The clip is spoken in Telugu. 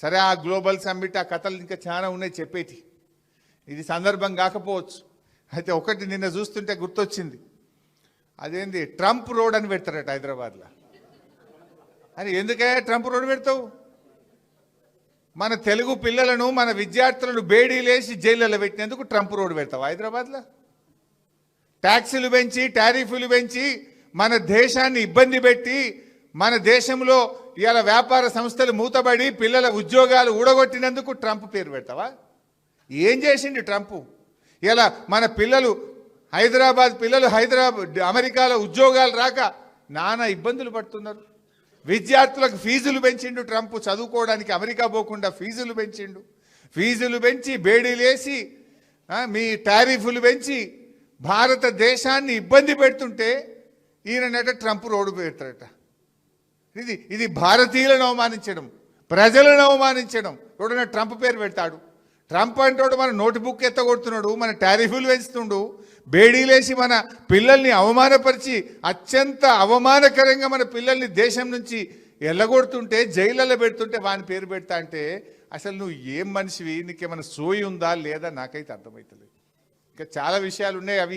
సరే ఆ గ్లోబల్ సమ్మిట్ ఆ కథలు ఇంకా చాలా ఉన్నాయి చెప్పేటి, ఇది సందర్భం కాకపోవచ్చు. అయితే ఒకటి నిన్న చూస్తుంటే గుర్తొచ్చింది, అదేంది ట్రంప్ రోడ్ అని పెడతారట హైదరాబాద్లో. అని ఎందుకే ట్రంప్ రోడ్ పెడతావు? మన తెలుగు పిల్లలను మన విద్యార్థులను బేడీలేసి జైళ్ళలో పెట్టినందుకు ట్రంప్ రోడ్ పెడతావు హైదరాబాద్లో? ట్యాక్సులు పెంచి టారిఫ్లు పెంచి మన దేశాన్ని ఇబ్బంది పెట్టి మన దేశంలో ఇవాళ వ్యాపార సంస్థలు మూతబడి పిల్లల ఉద్యోగాలు ఊడగొట్టినందుకు ట్రంప్ పేరు పెడతావా? ఏం చేసిండు ట్రంప్? ఇలా మన పిల్లలు హైదరాబాద్ పిల్లలు అమెరికాలో ఉద్యోగాలు రాక నానా ఇబ్బందులు పడుతున్నారు. విద్యార్థులకు ఫీజులు పెంచిండు ట్రంప్, చదువుకోవడానికి అమెరికా పోకుండా ఫీజులు పెంచిండు. ఫీజులు పెంచి బేడీలేసి మీ టారిఫ్లు పెంచి భారతదేశాన్ని ఇబ్బంది పెడుతుంటే ఈయనట ట్రంప్ రోడ్డు పెడతారట. ఇది భారతీయులను అవమానించడం, ప్రజలను అవమానించడం. ఎవడన్నా ట్రంప్ పేరు పెడతాడు? ట్రంప్ అంటాడు మన నోట్బుక్ ఎత్తగొడుతున్నాడు, మన టారిఫ్లు పెంచుతుండు, బేడీలేసి మన పిల్లల్ని అవమానపరిచి అత్యంత అవమానకరంగా మన పిల్లల్ని దేశం నుంచి ఎల్లగొడుతుంటే జైళ్ళలో పెడుతుంటే వాని పేరు పెడతా అంటే అసలు నువ్వు ఏం మనిషివి? నీకేమైనా సోయి ఉందా లేదా నాకైతే అర్థమవుతలేదు. ఇంకా చాలా విషయాలు ఉన్నాయి, అవి